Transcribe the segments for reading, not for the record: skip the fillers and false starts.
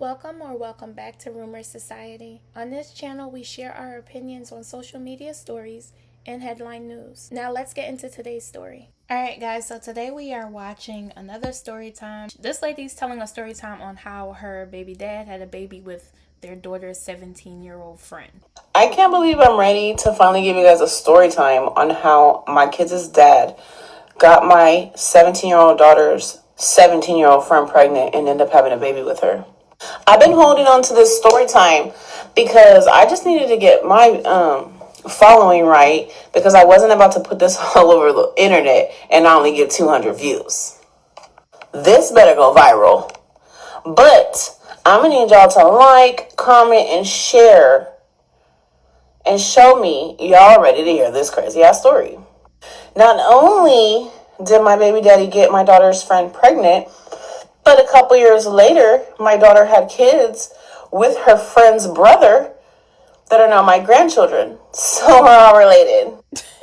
Welcome back to Rumor Society. On this channel, we share our opinions on social media stories and headline news. Now let's get into today's story. Alright guys, so today we are watching another story time. This lady's telling a story time on how her baby dad had a baby with their daughter's 17-year-old friend. I can't believe I'm ready to finally give you guys a story time on how my kids' dad got my 17-year-old daughter's 17-year-old friend pregnant and ended up having a baby with her. I've been holding on to this story time because I just needed to get my following right, because I wasn't about to put this all over the internet and I only get 200 views. This better go viral. But I'm going to need y'all to like, comment, and share and show me y'all ready to hear this crazy ass story. Not only did my baby daddy get my daughter's friend pregnant, but a couple years later, my daughter had kids with her friend's brother that are now my grandchildren. So we're all related.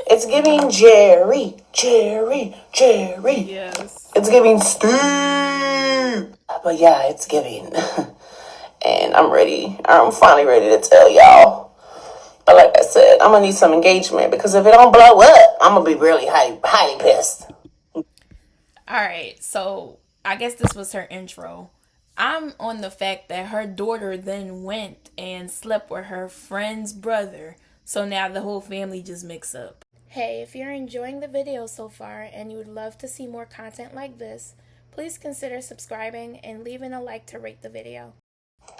It's giving Jerry. Yes. It's giving Steve. But yeah, it's giving. And I'm ready. I'm finally ready to tell y'all. But like I said, I'm going to need some engagement, because if it don't blow up, I'm going to be really highly pissed. Alright, so I guess this was her intro. I'm on the fact that her daughter then went and slept with her friend's brother, so now the whole family just mixed up. Hey, if you're enjoying the video so far and you would love to see more content like this, please consider subscribing and leaving a like to rate the video.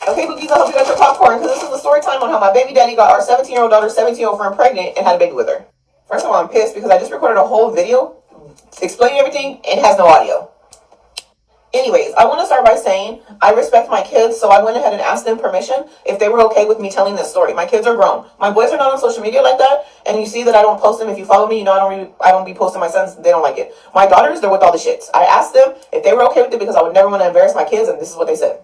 Okay, Bookies, I hope you got your popcorn, because this is a story time on how my baby daddy got our 17-year-old daughter's 17-year-old friend pregnant and had a baby with her. First of all, I'm pissed because I just recorded a whole video explaining everything and has no audio. Anyways, I want to start by saying I respect my kids, so I went ahead and asked them permission if they were okay with me telling this story. My kids are grown. My boys are not on social media like that, and you see that I don't post them. If you follow me, you know I don't be posting my sons. They don't like it. My daughters, they're with all the shits. I asked them if they were okay with it because I would never want to embarrass my kids, and this is what they said.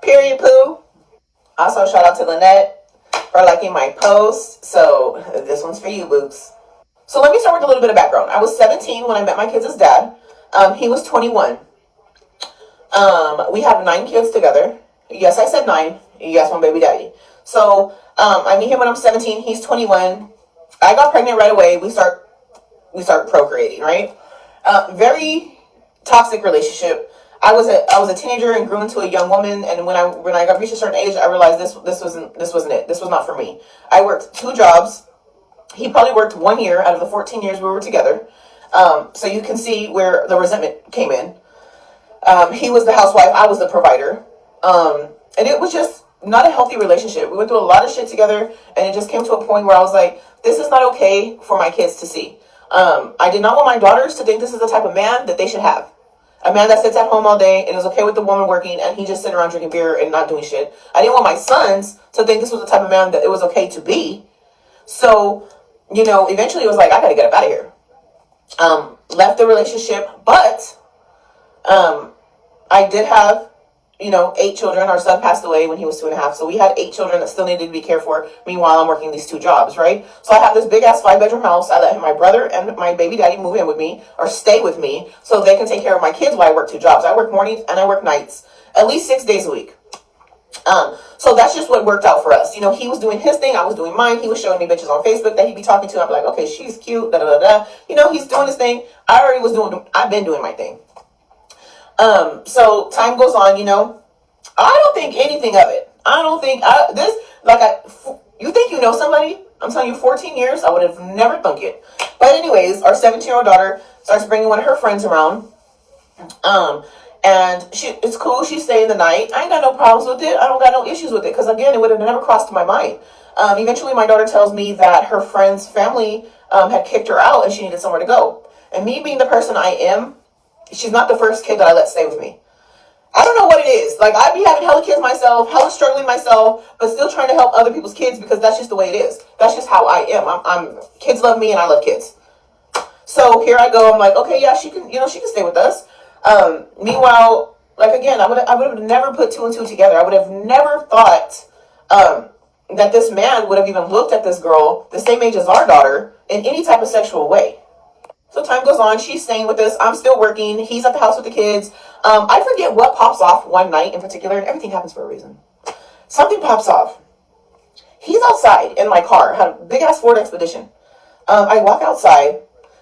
Period, poo. Also, shout out to Lynette for liking my post. So this one's for you, boobs. So let me start with a little bit of background. I was 17 when I met my kids' dad. He was 21. We have 9 kids together. Yes, I said 9. Yes, my baby daddy. So I meet him when I'm 17. He's 21. I got pregnant right away. We start procreating, right? Very toxic relationship. I was a teenager and grew into a young woman, and when I got reached a certain age, I realized this wasn't it. This was not for me. I worked 2 jobs. He probably worked 1 year out of the 14 years we were together. So you can see where the resentment came in. He was the housewife. I was the provider. And it was just not a healthy relationship. We went through a lot of shit together, and it just came to a point where I was like, this is not okay for my kids to see. I did not want my daughters to think this is the type of man that they should have. A man that sits at home all day and is okay with the woman working, and he just sitting around drinking beer and not doing shit. I didn't want my sons to think this was the type of man that it was okay to be. So, eventually it was like, I gotta get up out of here. Left the relationship, but I did have, 8 children. Our son passed away when he was 2.5. So we had 8 children that still needed to be cared for. Meanwhile, I'm working these 2 jobs, right? So I have this big ass 5-bedroom house. I let my brother and my baby daddy move in with me or stay with me so they can take care of my kids while I work 2 jobs. I work mornings and I work nights, at least 6 days a week. So that's just what worked out for us. He was doing his thing, I was doing mine. He was showing me bitches on Facebook that he'd be talking to. I'm like, okay, she's cute, da da da da. He's doing his thing. I've been doing my thing. So time goes on, I don't think anything of it. I don't think you think you know somebody? I'm telling you, 14 years, I would have never thunk it. But anyways, our 17-year-old daughter starts bringing one of her friends around. And it's cool. She's staying the night. I ain't got no problems with it. I don't got no issues with it. Because again, it would have never crossed my mind. Eventually, my daughter tells me that her friend's family had kicked her out and she needed somewhere to go. And me being the person I am, she's not the first kid that I let stay with me. I don't know what it is. Like, I be having hella kids myself, hella struggling myself, but still trying to help other people's kids because that's just the way it is. That's just how I am. Kids love me and I love kids. So here I go. I'm like, okay, yeah, she can stay with us. Meanwhile, like again, I would have never put 2 and 2 together. I would have never thought that this man would have even looked at this girl, the same age as our daughter, in any type of sexual way. So time goes on. She's staying with us. I'm still working. He's at the house with the kids. I forget what pops off one night in particular, and everything happens for a reason. Something pops off. He's outside in my car. Had a big ass Ford Expedition. I walk outside,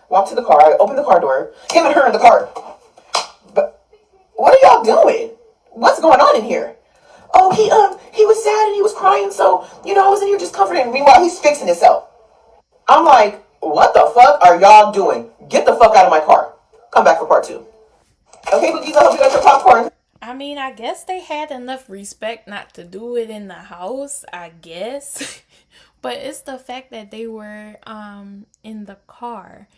walk to the car. I open the car door. Him and her in the car. But what are y'all doing? What's going on in here? Oh, he was sad and he was crying, so I was in here just comforting him. Meanwhile, he's fixing himself. I'm like, what the fuck are y'all doing? Get the fuck out of my car. Come back for part 2. Okay, Bookies, I hope you got your popcorn. I mean, I guess they had enough respect not to do it in the house, I guess. But it's the fact that they were in the car.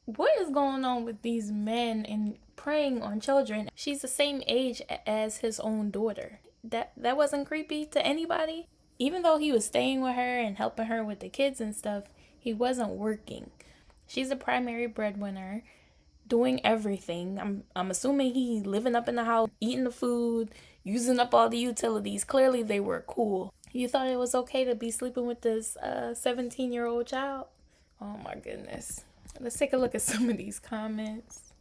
What is going on with these men and preying on children? She's the same age as his own daughter. That wasn't creepy to anybody. Even though he was staying with her and helping her with the kids and stuff, he wasn't working. She's the primary breadwinner, doing everything. I'm assuming he living up in the house, eating the food, using up all the utilities. Clearly they were cool. You thought it was okay to be sleeping with this 17-year-old child? Oh my goodness. Let's take a look at some of these comments.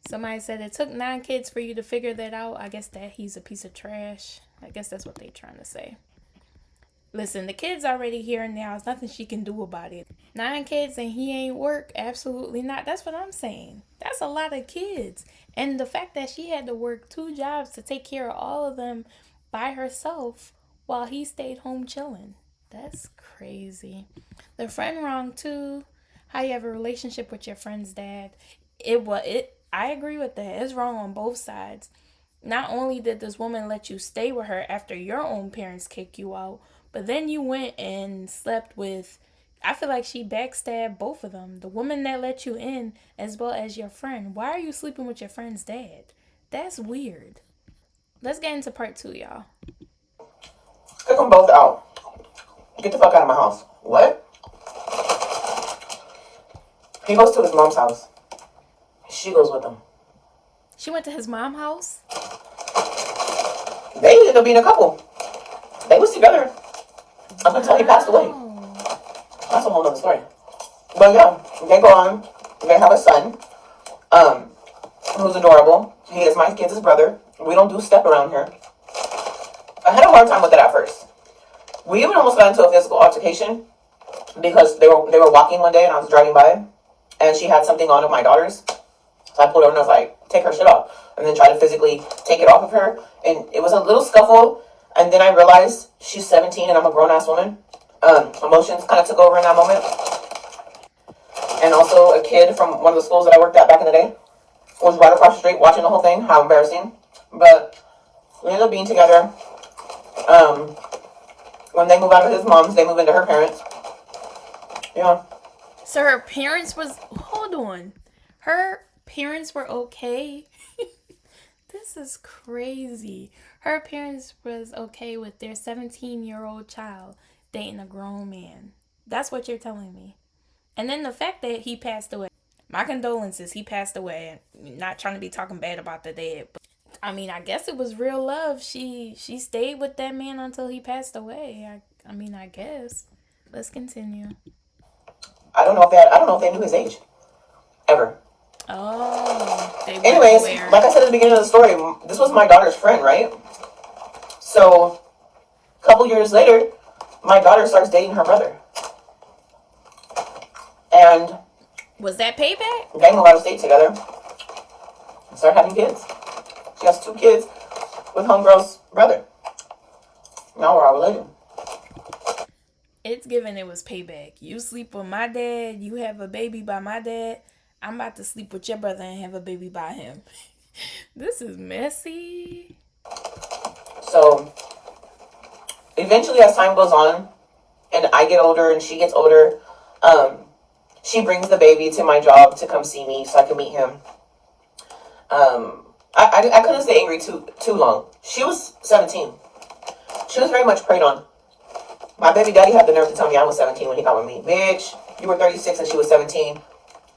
Somebody said it took 9 kids for you to figure that out. I guess that he's a piece of trash. I guess that's what they're trying to say. Listen, the kid's already here and now. There's nothing she can do about it. 9 kids and he ain't work? Absolutely not. That's what I'm saying. That's a lot of kids. And the fact that she had to work 2 jobs to take care of all of them by herself while he stayed home chilling. That's crazy. The friend wrong too. How you have a relationship with your friend's dad. I agree with that. It's wrong on both sides. Not only did this woman let you stay with her after your own parents kicked you out, but then you went and slept with, I feel like she backstabbed both of them. The woman that let you in as well as your friend. Why are you sleeping with your friend's dad? That's weird. Let's get into part 2, y'all. Kick them both out. Get the fuck out of my house. What? He goes to his mom's house. She goes with him. She went to his mom's house? They ended up being a couple. They was together up until he passed away. That's a whole nother story. But yeah, they go on. They have a son, who's adorable. He is my kids' brother. We don't do step around here. I had a hard time with it at first. We even almost got into a physical altercation because they were walking one day and I was driving by and she had something on of my daughter's. So I pulled over and I was like, take her shit off. And then try to physically take it off of her. And it was a little scuffle. And then I realized she's 17 and I'm a grown-ass woman. Emotions kind of took over in that moment. And also a kid from one of the schools that I worked at back in the day was right across the street watching the whole thing. How embarrassing. But we ended up being together. When they move out of his mom's, they move into her parents. Yeah. So her parents was, hold on. Her parents were okay? This is crazy. Her parents was okay with their 17-year-old child dating a grown man. That's what you're telling me. And then the fact that he passed away. My condolences, he passed away. Not trying to be talking bad about the dead, but I mean, I guess it was real love. She stayed with that man until he passed away. I mean, I guess. Let's continue. I don't know if they knew his age. Ever. Oh. Anyways, like I said at the beginning of the story, this was my daughter's friend, right? So, a couple years later, my daughter starts dating her brother. And was that payback? they moved out of state together. And start having kids. She has 2 kids with homegirl's brother. Now we're all related. It's given it was payback. You sleep with my dad, you have a baby by my dad. I'm about to sleep with your brother and have a baby by him. This is messy. So, eventually as time goes on, and I get older and she gets older, she brings the baby to my job to come see me so I can meet him. I couldn't stay angry too long. She was 17. She was very much preyed on. My baby daddy had the nerve to tell me I was 17 when he got with me. Bitch, you were 36 and she was 17.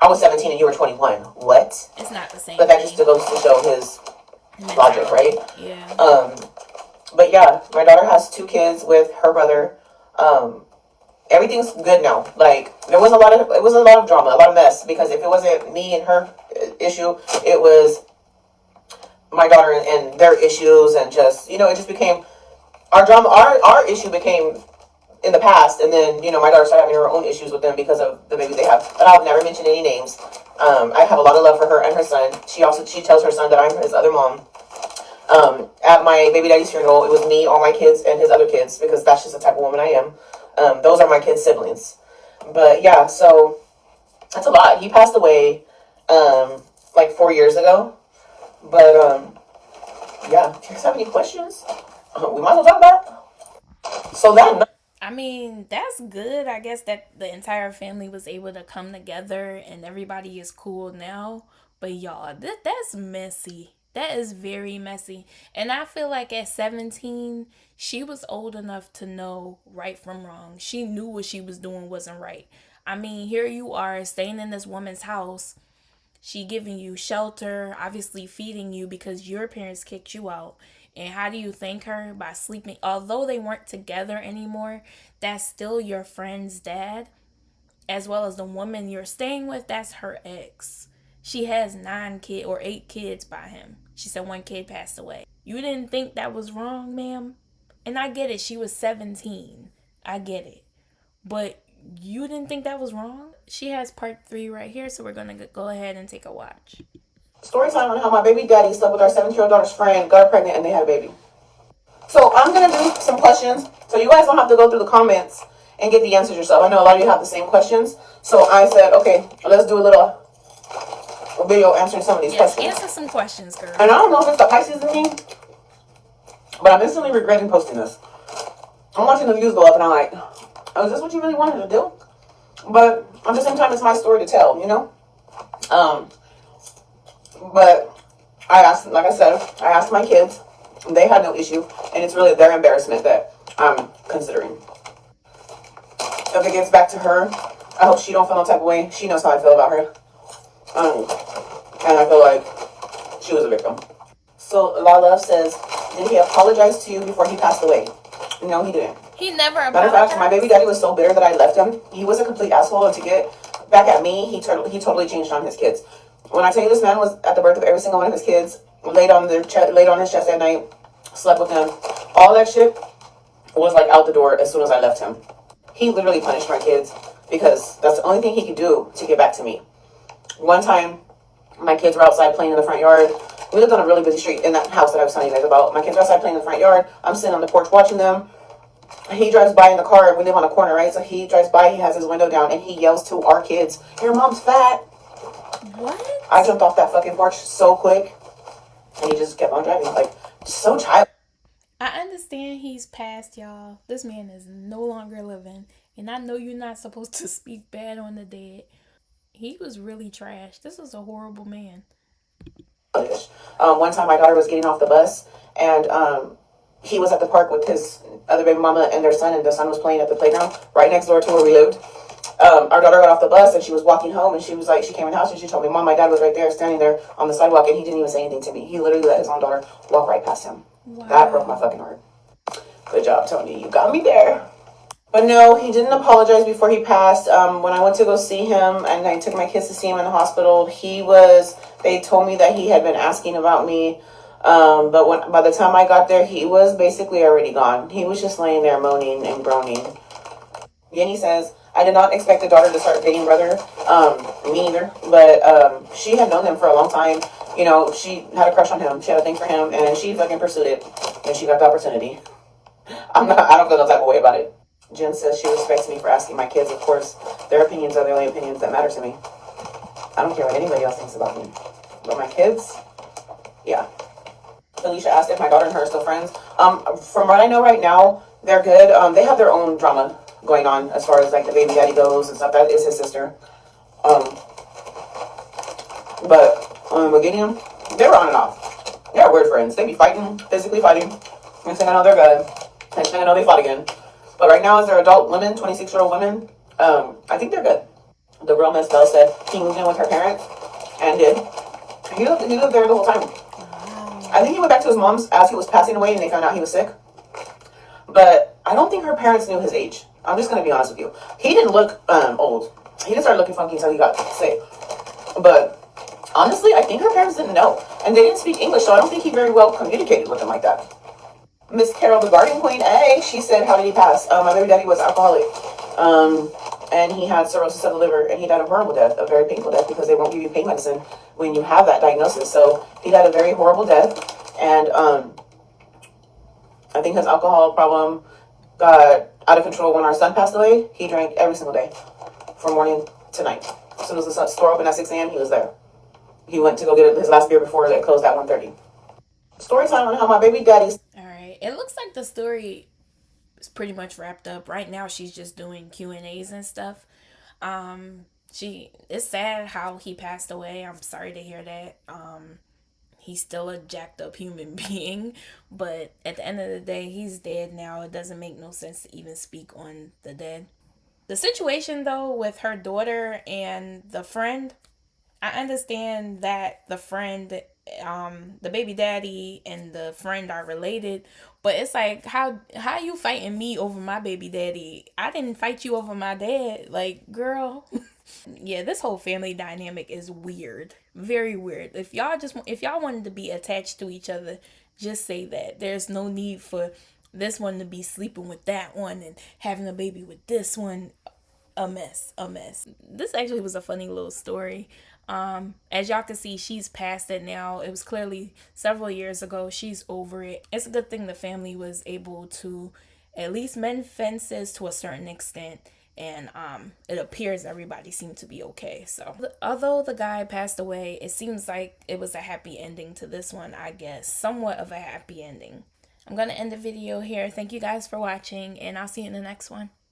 I was 17 and you were 21. What? It's not the same. But that just goes to show his logic, right? Yeah. But yeah, my daughter has 2 kids with her brother. Everything's good now. Like it was a lot of drama, a lot of mess. Because if it wasn't me and her issue, it was my daughter and their issues, and just, it just became our drama. Our issue became in the past, and then my daughter started having her own issues with them because of the babies they have. But I'll never mention any names. I have a lot of love for her and her son. She tells her son that I'm his other mom. At my baby daddy's funeral, it was me, all my kids, and his other kids, because that's just the type of woman I am. Those are my kids' siblings. But yeah, so that's a lot. He passed away like 4 years ago. But yeah, if you guys have any questions, we might as well talk about it. So that. I mean, that's good. I guess that the entire family was able to come together and everybody is cool now. But y'all, that's messy. That is very messy. And I feel like at 17, she was old enough to know right from wrong. She knew what she was doing wasn't right. I mean, here you are staying in this woman's house. She giving you shelter, obviously feeding you because your parents kicked you out. And how do you thank her? By sleeping. Although they weren't together anymore, that's still your friend's dad, as well as the woman you're staying with. That's her ex. She has 9 kids or 8 kids by him. She said 1 kid passed away. You didn't think that was wrong, ma'am? And I get it. She was 17. I get it. But you didn't think that was wrong? She has part 3 right here, so we're going to go ahead and take a watch. Story time on how my baby daddy slept with our 17-year-old daughter's friend, got her pregnant, and they had a baby. So I'm going to do some questions, so you guys don't have to go through the comments and get the answers yourself. I know a lot of you have the same questions. So I said, okay, let's do a little video answering some of these questions. Answer some questions, girl. And I don't know if it's the Pisces in me, but I'm instantly regretting posting this. I'm watching the views go up, and I'm like, oh, is this what you really wanted to do? But at the same time, it's my story to tell, But I asked, like I said, I asked my kids. They had no issue, and it's really their embarrassment that I'm considering. If it gets back to her, I hope she don't feel no type of way. She knows how I feel about her. And I feel like she was a victim. So La Love says, did he apologize to you before he passed away? No, he didn't. He never apologized. Matter of fact, my baby daddy was so bitter that I left him. He was a complete asshole, and to get back at me, he totally changed on his kids. When I tell you this man was at the birth of every single one of his kids, laid on his chest at night, slept with them, all that shit was like out the door as soon as I left him. He literally punished my kids because that's the only thing he could do to get back to me. One time, my kids were outside playing in the front yard. We lived on a really busy street in that house that I was telling you guys about. My kids were outside playing in the front yard. I'm sitting on the porch watching them. He drives by in the car. We live on a corner, right? So he drives by, he has his window down, and he yells to our kids, your mom's fat. What? I jumped off that fucking porch so quick, and he just kept on driving, like, so child. I understand he's passed, y'all. This man is no longer living, and I know you're not supposed to speak bad on the dead. He was really trash. This is a horrible man. One time my daughter was getting off the bus, and he was at the park with his other baby mama and their son, and the son was playing at the playground right next door to where we lived. Our daughter got off the bus and she was walking home, and she was like, she came in the house and she told me, Mom, my dad was right there standing there on the sidewalk, and he didn't even say anything to me. He literally let his own daughter walk right past him. Wow. That broke my fucking heart. Good job, Tony. You got me there. But no, he didn't apologize before he passed. When I went to go see him and I took my kids to see him in the hospital, they told me that he had been asking about me. But by the time I got there, he was basically already gone. He was just laying there moaning and groaning. Yenny says, I did not expect the daughter to start dating brother. Me either. But she had known him for a long time. She had a crush on him. She had a thing for him, and she fucking pursued it. And she got the opportunity. I don't feel no type of way about it. Jen says she respects me for asking my kids. Of course, their opinions are the only opinions that matter to me. I don't care what anybody else thinks about me. But my kids, yeah. Alicia asked if my daughter and her are still friends. From what I know right now, they're good. They have their own drama going on as far as like the baby daddy goes and stuff. That is his sister. But in the beginning, they were on and off. They're weird friends. They be fighting, physically fighting. Next thing I know, they're good. Next thing I know, they fought again. But right now, as they're adult women, 26-year-old women, I think they're good. The real Miss Bell said he moved in with her parents and did. He lived there the whole time. I think he went back to his mom's as he was passing away and they found out he was sick. But I don't think her parents knew his age. I'm just going to be honest with you. He didn't look old. He didn't start looking funky until he got sick. But Honestly, I think her parents didn't know, and they didn't speak English, so I don't think he very well communicated with them like that. Miss Carol, the Garden Queen A, she said, "How did he pass?" My baby daddy was alcoholic, and he had cirrhosis of the liver, and he died a horrible death, a very painful death, because they won't give you pain medicine when you have that diagnosis. So he died a very horrible death, and I think his alcohol problem got out of control when our son passed away. He drank every single day, from morning to night. As soon as the store opened at 6 a.m., he was there. He went to go get his last beer before it closed at 1:30. Story time on how my baby daddy's. All right. It looks like the story is pretty much wrapped up. Right now she's just doing Q&As and stuff. She it's sad how he passed away. I'm sorry to hear that. He's still a jacked up human being, but at the end of the day, he's dead now. It doesn't make no sense to even speak on the dead. The situation though with her daughter and the friend, I understand that the friend, the baby daddy and the friend are related, but it's like how you fighting me over my baby daddy? I didn't fight you over my dad. Like, girl. Yeah, this whole family dynamic is weird. Very weird. If y'all wanted to be attached to each other, just say that. There's no need for this one to be sleeping with that one and having a baby with this one. A mess. This actually was a funny little story. As y'all can see, she's past it now. It was clearly several years ago. She's over it. It's a good thing the family was able to at least mend fences to a certain extent, and it appears everybody seemed to be okay. So although the guy passed away, it seems like it was a happy ending to this one. I guess somewhat of a happy ending. I'm gonna end the video here. Thank you guys for watching, and I'll see you in the next one.